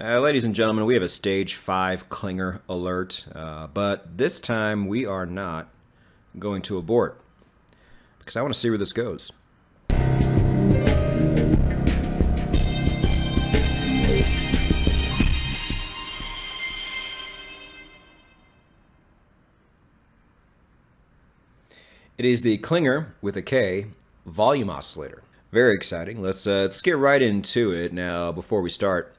Ladies and gentlemen, we have a stage 5 Klinger alert, but this time we are not going to abort because I want to see where this goes. It is the Klinger with a K volume oscillator. Very exciting. Let's get right into it. Now, before we start,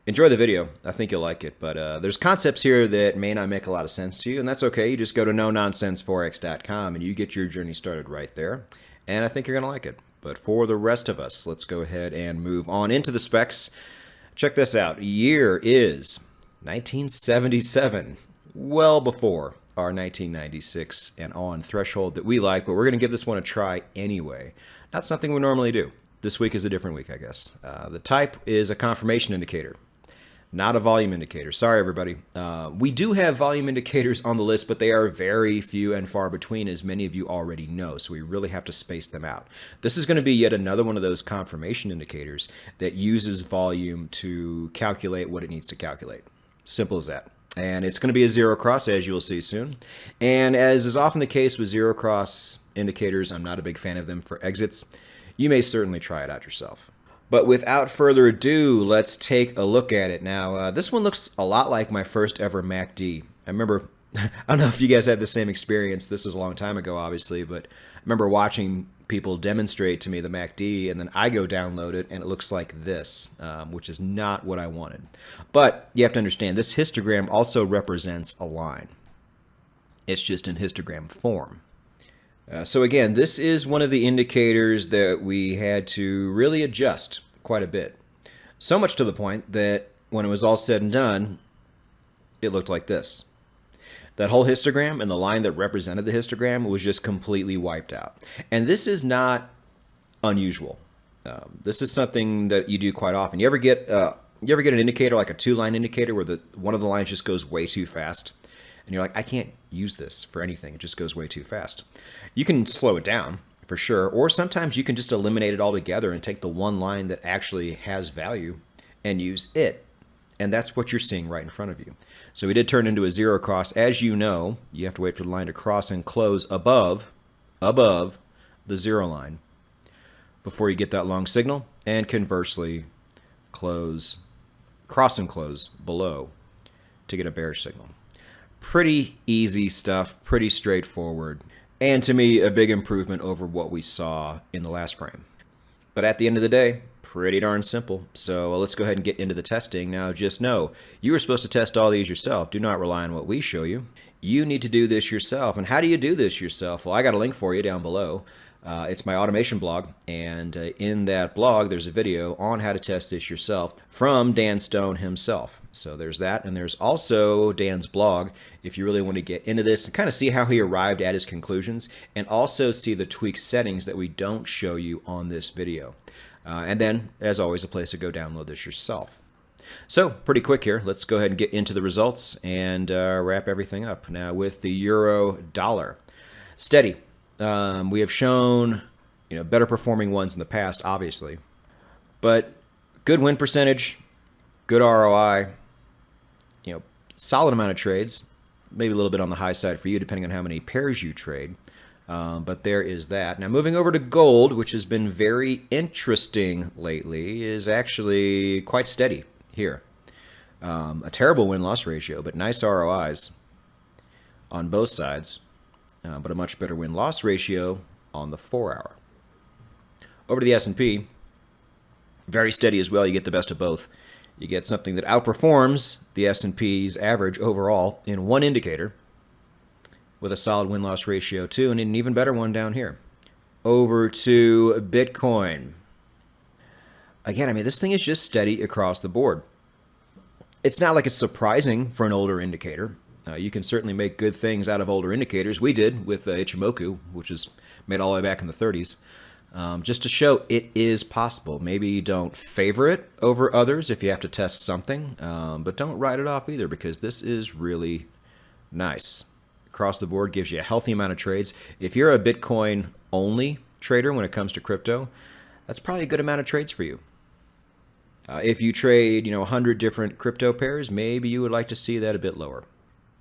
enjoy the video. I think you'll like it, but there's concepts here that may not make a lot of sense to you, and that's okay. You just go to nononsenseforex.com and you get your journey started right there, and I think you're going to like it. But for the rest of us, let's go ahead and move on into the specs. Check this out. Year is 1977, well before our 1996 and on threshold that we like, but we're going to give this one a try anyway. Not something we normally do. This week is a different week, I guess. The type is a confirmation indicator, not a volume indicator. Sorry, everybody. We do have volume indicators on the list, but they are very few and far between, as many of you already know, so we really have to space them out. This is going to be yet another one of those confirmation indicators that uses volume to calculate what it needs to calculate. Simple as that. And it's going to be a zero cross, as you will see soon. And as is often the case with zero cross indicators, I'm not a big fan of them for exits. You may certainly try it out yourself. But without further ado, let's take a look at it. Now, this one looks a lot like my first ever MACD. I remember, I don't know if you guys had the same experience. This was a long time ago, obviously, but I remember watching people demonstrate to me the MACD, and then I go download it, and it looks like this, which is not what I wanted. But you have to understand, this histogram also represents a line. It's just in histogram form. So again, this is one of the indicators that we had to really adjust quite a bit. So much to the point that when it was all said and done, it looked like this. That whole histogram and the line that represented the histogram was just completely wiped out. And this is not unusual. This is something that you do quite often. You ever get an indicator, like a two-line indicator, where one of the lines just goes way too fast? And you're like, I can't use this for anything. It just goes way too fast. You can slow it down, for sure. Or sometimes you can just eliminate it altogether and take the one line that actually has value and use it. And that's what you're seeing right in front of you. So we did turn into a zero cross. As you know, you have to wait for the line to cross and close above the zero line before you get that long signal. And conversely, cross and close below to get a bearish signal. Pretty easy stuff, pretty straightforward. And to me, a big improvement over what we saw in the last frame. But at the end of the day, pretty darn simple. So let's go ahead and get into the testing. Now just know, you are supposed to test all these yourself. Do not rely on what we show you. You need to do this yourself. And how do you do this yourself? Well, I got a link for you down below. It's my automation blog, and in that blog there's a video on how to test this yourself from Dan Stone himself. So there's that, and there's also Dan's blog if you really want to get into this and kind of see how he arrived at his conclusions, and also see the tweaked settings that we don't show you on this video. And then, as always, a place to go download this yourself. So, pretty quick here. Let's go ahead and get into the results and wrap everything up. Now, with the euro dollar, steady. We have shown, better performing ones in the past, obviously, but good win percentage, good ROI, solid amount of trades, maybe a little bit on the high side for you, depending on how many pairs you trade. But there is that. Now, moving over to gold, which has been very interesting lately, is actually quite steady here. A terrible win-loss ratio, but nice ROIs on both sides. But a much better win-loss ratio on the 4-hour. Over to the S&P, very steady as well. You get the best of both. You get something that outperforms the S&P's average overall in one indicator with a solid win-loss ratio too, and an even better one down here. Over to Bitcoin. Again, this thing is just steady across the board. It's not like it's surprising for an older indicator. You can certainly make good things out of older indicators. We did with Ichimoku, which is made all the way back in the 30s, just to show it is possible. Maybe you don't favor it over others if you have to test something, but don't write it off either, because this is really nice. Across the board, gives you a healthy amount of trades. If you're a Bitcoin-only trader when it comes to crypto, that's probably a good amount of trades for you. If you trade, 100 different crypto pairs, maybe you would like to see that a bit lower.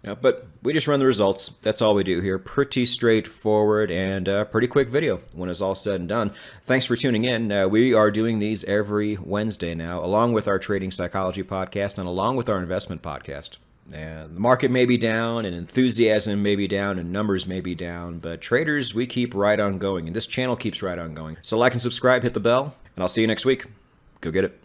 But we just run the results. That's all we do here. Pretty straightforward and pretty quick video when it's all said and done. Thanks for tuning in. We are doing these every Wednesday now, along with our Trading Psychology podcast and along with our investment podcast. And the market may be down and enthusiasm may be down and numbers may be down, but traders, we keep right on going, and this channel keeps right on going. So like and subscribe, hit the bell, and I'll see you next week. Go get it.